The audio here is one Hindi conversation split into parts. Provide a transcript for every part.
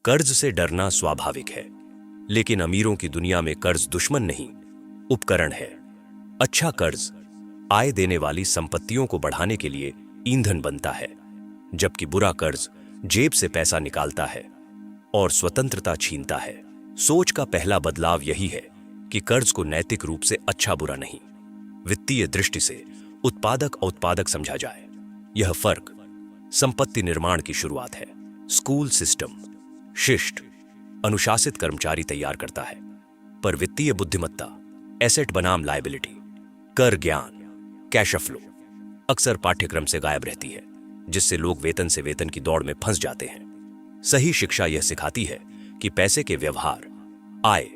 कर्ज से डरना स्वाभाविक है, लेकिन अमीरों की दुनिया में कर्ज दुश्मन नहीं, उपकरण है। अच्छा कर्ज आय देने वाली संपत्तियों को बढ़ाने के लिए ईंधन बनता है, जबकि बुरा कर्ज जेब से पैसा निकालता है और स्वतंत्रता छीनता है। सोच का पहला बदलाव यही है कि कर्ज को नैतिक रूप से अच्छा बुरा नहीं, वित्तीय दृष्टि से उत्पादक औत्पादक समझा जाए। यह फर्क संपत्ति निर्माण की शुरुआत है। स्कूल सिस्टम शिष्ट, अनुशासित कर्मचारी तैयार करता है, पर वित्तीय बुद्धिमत्ता एसेट बनाम लायबिलिटी, कर ज्ञान, कैश फ्लो अक्सर पाठ्यक्रम से गायब रहती है, जिससे लोग वेतन से वेतन की दौड़ में फंस जाते हैं। सही शिक्षा यह सिखाती है कि पैसे के व्यवहार, आय,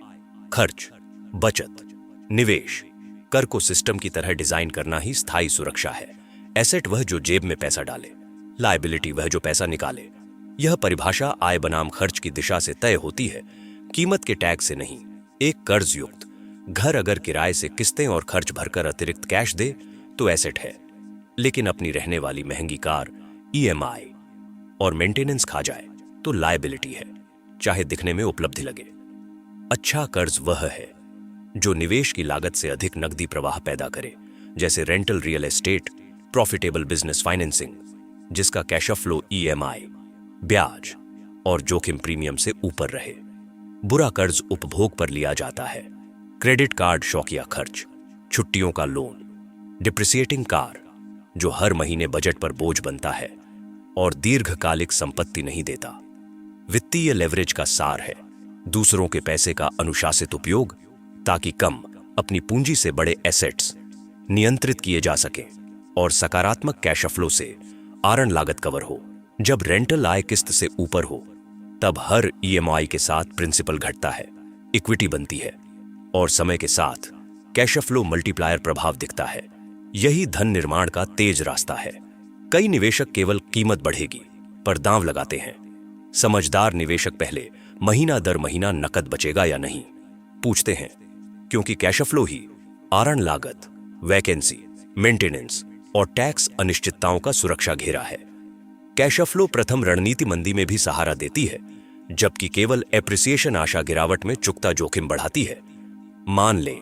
खर्च, बचत, निवेश, कर को सिस्टम की तरह डिजाइन करना ही स्थायी सुरक्षा है। एसेट वह जो जेब में पैसा डाले, लायबिलिटी वह जो पैसा निकाले। यह परिभाषा आय बनाम खर्च की दिशा से तय होती है, कीमत के टैग से नहीं। एक कर्ज युक्त घर अगर किराए से किस्तें और खर्च भरकर अतिरिक्त कैश दे तो एसेट है, लेकिन अपनी रहने वाली महंगी कार, ईएमआई और मेंटेनेंस खा जाए तो लायबिलिटी है, चाहे दिखने में उपलब्धि लगे। अच्छा कर्ज वह है जो निवेश की लागत से अधिक नकदी प्रवाह पैदा करे, जैसे rental real estate, profitable business financing, जिसका कैश फ्लो ईएमआई, ब्याज और जोखिम प्रीमियम से ऊपर रहे। बुरा कर्ज उपभोग पर लिया जाता है, क्रेडिट कार्ड शौकिया खर्च, छुट्टियों का लोन, डिप्रिसिएटिंग कार जो हर महीने बजट पर बोझ बनता है और दीर्घकालिक संपत्ति नहीं देता। वित्तीय लेवरेज का सार है दूसरों के पैसे का अनुशासित उपयोग, ताकि कम अपनी पूंजी से बड़े एसेट्स नियंत्रित किए जा सकें और सकारात्मक कैश फ्लो से आरण लागत कवर हो। जब रेंटल आय किस्त से ऊपर हो, तब हर ईएमआई के साथ प्रिंसिपल घटता है, इक्विटी बनती है और समय के साथ कैश फ्लो मल्टीप्लायर प्रभाव दिखता है। यही धन निर्माण का तेज रास्ता है। कई निवेशक केवल कीमत बढ़ेगी पर दांव लगाते हैं। समझदार निवेशक पहले महीना दर महीना नकद बचेगा या नहीं पूछते हैं, क्योंकि कैश फ्लो ही आरण लागत, वैकेंसी, मेंटेनेंस और टैक्स अनिश्चितताओं का सुरक्षा घेरा है। कैश फ्लो प्रथम रणनीति मंदी में भी सहारा देती है, जबकि केवल एप्रिसिएशन आशा गिरावट में चुकता जोखिम बढ़ाती है। मान लें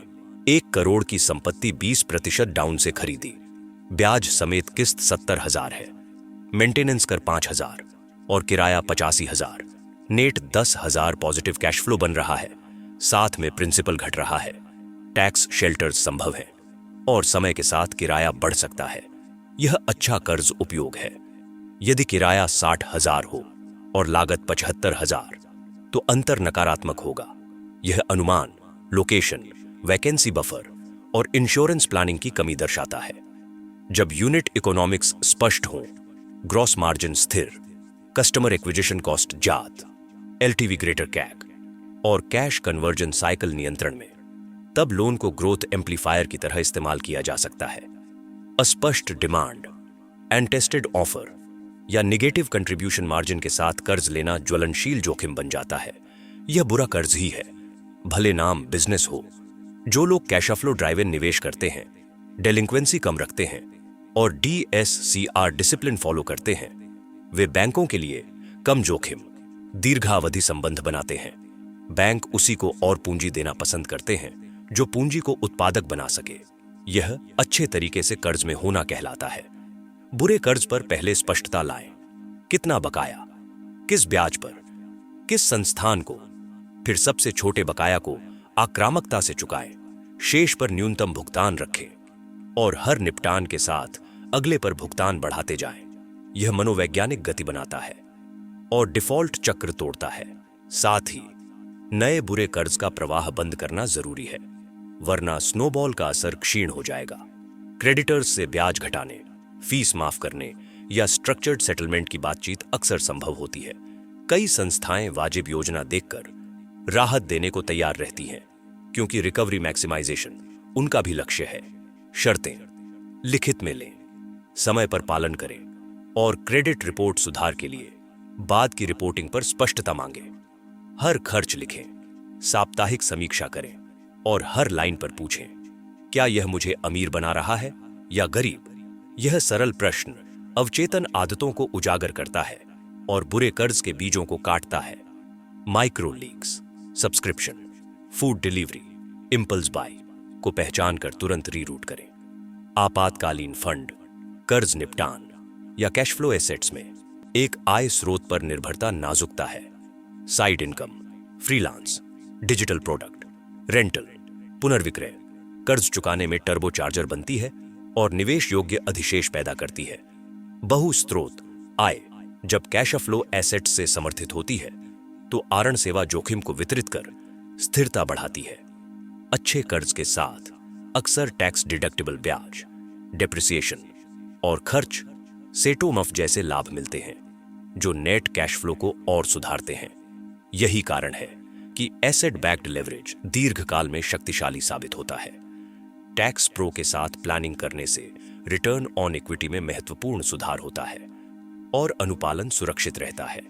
1 करोड़ की संपत्ति 20% डाउन से खरीदी, ब्याज समेत किस्त 70,000 है, मेंटेनेंस कर 5,000 और किराया 85,000, नेट 10,000 पॉजिटिव कैश फ्लो बन रहा है। साथ में प्रिंसिपल घट रहा है, टैक्स शेल्टर्स संभव है और समय के साथ किराया बढ़ सकता है। यह अच्छा कर्ज उपयोग है। यदि किराया 60,000 हो और लागत 75,000, तो अंतर नकारात्मक होगा। यह अनुमान, लोकेशन, वैकेंसी बफर और इंश्योरेंस प्लानिंग की कमी दर्शाता है। जब यूनिट इकोनॉमिक्स स्पष्ट हो, ग्रॉस मार्जिन स्थिर, कस्टमर एक्विजिशन कॉस्ट जात, एलटीवी ग्रेटर कैग और कैश कन्वर्जन साइकिल नियंत्रण में, तब लोन को ग्रोथ एम्पलीफायर की तरह इस्तेमाल किया जा सकता है। अस्पष्ट डिमांड, अनटेस्टेड ऑफर या निगेटिव कंट्रीब्यूशन मार्जिन के साथ कर्ज लेना ज्वलनशील जोखिम बन जाता है। यह बुरा कर्ज ही है, भले नाम बिजनेस हो। जो लोग कैश फ्लो ड्राइवन निवेश करते हैं, डेलिंक्वेंसी कम रखते हैं और DSCR डिसिप्लिन फॉलो करते हैं, वे बैंकों के लिए कम जोखिम, दीर्घावधि संबंध बनाते हैं। बैंक उसी को और पूंजी देना पसंद करते हैं जो पूंजी को उत्पादक बना सके। यह अच्छे तरीके से कर्ज में होना कहलाता है। बुरे कर्ज पर पहले स्पष्टता लाएं। कितना बकाया, किस ब्याज पर, किस संस्थान को, फिर सबसे छोटे बकाया को आक्रामकता से चुकाएं। शेष पर न्यूनतम भुगतान रखें और हर निपटान के साथ अगले पर भुगतान बढ़ाते जाएं। यह मनोवैज्ञानिक गति बनाता है और डिफॉल्ट चक्र तोड़ता है। साथ ही नए बुरे कर्ज का प्रवाह बंद करना जरूरी है, वरना स्नोबॉल का असर क्षीण हो जाएगा। क्रेडिटर्स से ब्याज घटाने, फीस माफ करने या स्ट्रक्चर्ड सेटलमेंट की बातचीत अक्सर संभव होती है। कई संस्थाएं वाजिब योजना देखकर राहत देने को तैयार रहती हैं, क्योंकि रिकवरी मैक्सिमाइजेशन उनका भी लक्ष्य है। शर्तें लिखित में लें, समय पर पालन करें और क्रेडिट रिपोर्ट सुधार के लिए बाद की रिपोर्टिंग पर स्पष्टता मांगें। हर खर्च लिखें, साप्ताहिक समीक्षा करें और हर लाइन पर पूछें, क्या यह मुझे अमीर बना रहा है या गरीब? यह सरल प्रश्न अवचेतन आदतों को उजागर करता है और बुरे कर्ज के बीजों को काटता है। Micro leaks, subscription, food delivery, impulse buy को पहचान कर तुरंत रीरूट करें। आपातकालीन फंड, कर्ज निपटान या कैश फ्लो एसेट्स में एक आय स्रोत पर निर्भरता नाजुकता है। Side income, freelance, digital product, rental, पुनर्विक्रय कर्ज चुकाने में टर्बो चार्जर बनती है और निवेश योग्य अधिशेष पैदा करती है। बहु स्रोत आय जब कैश फ्लो एसेट्स से समर्थित होती है तो आरण सेवा जोखिम को वितरित कर स्थिरता बढ़ाती है। अच्छे कर्ज के साथ अक्सर टैक्स डिडक्टिबल ब्याज, डेप्रिसिएशन और खर्च सेटोमफ जैसे लाभ मिलते हैं जो नेट कैश फ्लो को और सुधारते हैं। यही कारण है कि एसेट बैक्ड लेवरेज दीर्घकाल में शक्तिशाली साबित होता है। टैक्स प्रो के साथ प्लानिंग करने से रिटर्न ऑन इक्विटी में महत्वपूर्ण सुधार होता है और अनुपालन सुरक्षित रहता है।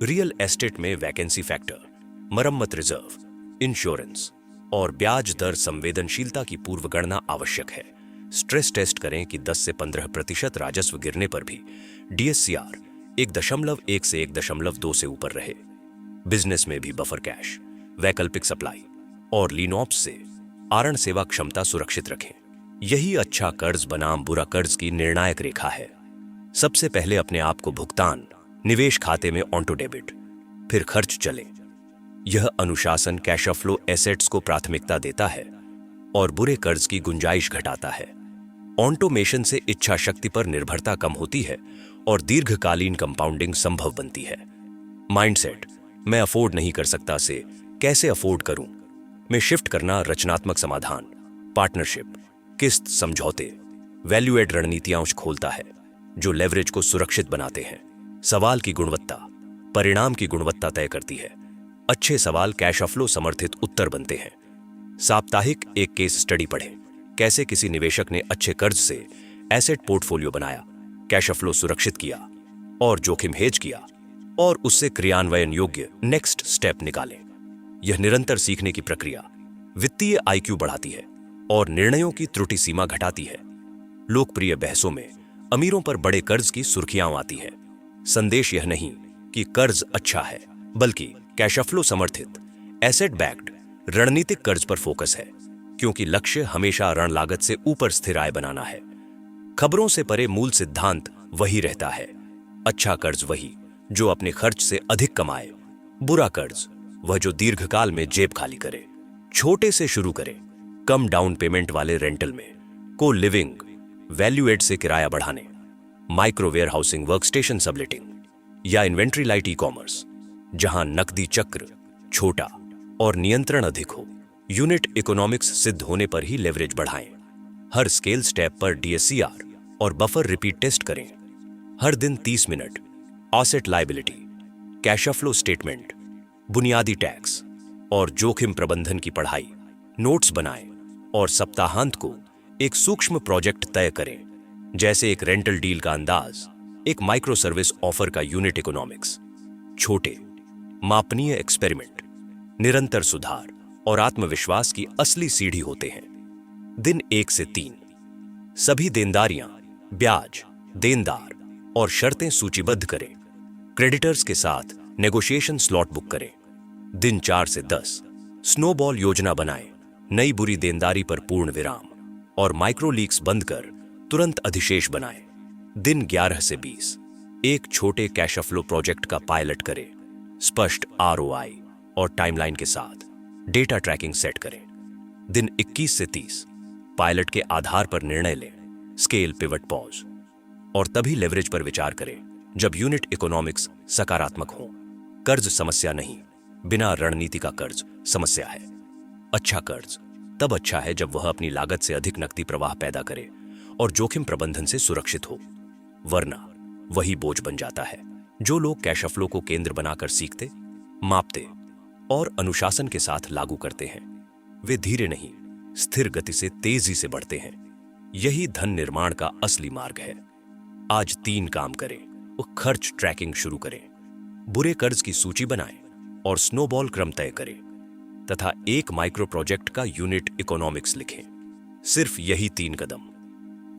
रियल एस्टेट में वैकेंसी फैक्टर, मरम्मत रिजर्व, इंश्योरेंस और ब्याज दर संवेदनशीलता की पूर्व गणना आवश्यक है। स्ट्रेस टेस्ट करें कि 10 से 15% राजस्व गिरने पर भी DSCR 1.1 से 1.2 से ऊपर रहे। बिजनेस में भी बफर कैश, वैकल्पिक सप्लाई और लीनऑप्स से आरण सेवा क्षमता सुरक्षित रखें। यही अच्छा कर्ज बनाम बुरा कर्ज की निर्णायक रेखा है। सबसे पहले अपने आप को भुगतान निवेश खाते में ऑटो डेबिट, फिर खर्च चले। यह अनुशासन कैश फ्लो एसेट्स को प्राथमिकता देता है और बुरे कर्ज की गुंजाइश घटाता है। ऑटोमेशन से इच्छा शक्ति पर निर्भरता कम होती है और दीर्घकालीन कंपाउंडिंग संभव बनती है। माइंडसेट, मैं अफोर्ड नहीं कर सकता से कैसे अफोर्ड करूं में शिफ्ट करना रचनात्मक समाधान, पार्टनरशिप, किस्त समझौते, वैल्यू एड रणनीतियां खोलता है जो लेवरेज को सुरक्षित बनाते हैं। सवाल की गुणवत्ता परिणाम की गुणवत्ता तय करती है। अच्छे सवाल कैश फ्लो समर्थित उत्तर बनते हैं। साप्ताहिक एक केस स्टडी पढ़ें। कैसे किसी निवेशक ने अच्छे कर्ज से एसेट पोर्टफोलियो बनाया, कैश फ्लो सुरक्षित किया और जोखिम हेज किया और उससे क्रियान्वयन योग्य नेक्स्ट स्टेप निकालें। यह निरंतर सीखने की प्रक्रिया वित्तीय IQ बढ़ाती है और निर्णयों की त्रुटि सीमा घटाती है। लोकप्रिय बहसों में अमीरों पर बड़े कर्ज की सुर्खियां आती है। संदेश यह नहीं कि कर्ज अच्छा है, बल्कि कैश फ्लो समर्थित एसेट बैक्ड रणनीतिक कर्ज पर फोकस है, क्योंकि लक्ष्य हमेशा ऋण लागत से ऊपर स्थिर आय बनाना है। खबरों से परे मूल सिद्धांत वही रहता है। अच्छा कर्ज वही जो अपने खर्च से अधिक कमाए, बुरा कर्ज वह जो दीर्घकाल में जेब खाली करे। छोटे से शुरू करें, कम डाउन पेमेंट वाले रेंटल में, को लिविंग, वैल्यू एड से किराया बढ़ाने, micro warehousing, workstation subletting या इन्वेंट्री लाइट ई-कॉमर्स जहां नकदी चक्र छोटा और नियंत्रण अधिक हो। यूनिट इकोनॉमिक्स सिद्ध होने पर ही लेवरेज बढ़ाएं। हर स्केल स्टेप पर DSCR और बफर रिपीट टेस्ट करें। हर दिन 30 minute asset liability, cash flow statement, बुनियादी टैक्स और जोखिम प्रबंधन की पढ़ाई, नोट्स बनाएं और सप्ताहांत को एक सूक्ष्म प्रोजेक्ट तय करें, जैसे एक रेंटल डील का अंदाज, एक माइक्रो सर्विस ऑफर का यूनिट इकोनॉमिक्स। छोटे मापनीय एक्सपेरिमेंट निरंतर सुधार और आत्मविश्वास की असली सीढ़ी होते हैं। दिन 1 से 3 सभी देनदारियां, ब्याज, देनदार और शर्तें सूचीबद्ध करें। क्रेडिटर्स के साथ नेगोशिएशन स्लॉट बुक करें। दिन 4 से 10 स्नोबॉल योजना बनाएं। नई बुरी देनदारी पर पूर्ण विराम और माइक्रो लीक्स बंद कर तुरंत अधिशेष बनाएं। दिन 11 से 20 एक छोटे कैश फ्लो प्रोजेक्ट का पायलट करें। स्पष्ट ROI और टाइमलाइन के साथ डेटा ट्रैकिंग सेट करें। दिन 21 से 30 पायलट के आधार पर निर्णय लें, स्केल, पिवट, पॉज और तभी लेवरेज पर विचार करें जब यूनिट इकोनॉमिक्स सकारात्मक हो। कर्ज समस्या नहीं, बिना रणनीति का कर्ज समस्या है। अच्छा कर्ज तब अच्छा है जब वह अपनी लागत से अधिक नकदी प्रवाह पैदा करे और जोखिम प्रबंधन से सुरक्षित हो, वरना वही बोझ बन जाता है। जो लोग कैश फ्लो को केंद्र बनाकर सीखते, मापते और अनुशासन के साथ लागू करते हैं, वे धीरे नहीं, स्थिर गति से तेजी से बढ़ते हैं। यही धन निर्माण का असली मार्ग है। आज 3 काम करें। खर्च ट्रैकिंग शुरू करें, बुरे कर्ज की सूची बनाएं और स्नोबॉल क्रम तय करें तथा एक माइक्रो प्रोजेक्ट का यूनिट इकोनॉमिक्स लिखें। सिर्फ यही 3 कदम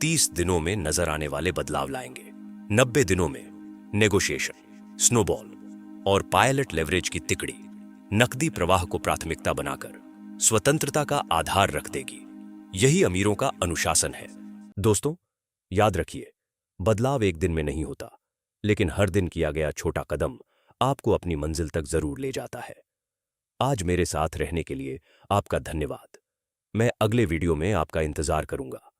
30 दिनों में नजर आने वाले बदलाव लाएंगे। 90 दिनों में नेगोशिएशन, स्नोबॉल और पायलट लेवरेज की तिकड़ी नकदी प्रवाह को प्राथमिकता बनाकर स्वतंत्रता का आधार रख देगी। यही अमीरों का अनुशासन है। दोस्तों, याद रखिए, बदलाव एक दिन में नहीं होता, लेकिन हर दिन किया गया छोटा कदम आपको अपनी मंजिल तक जरूर ले जाता है। आज मेरे साथ रहने के लिए आपका धन्यवाद। मैं अगले वीडियो में आपका इंतजार करूंगा।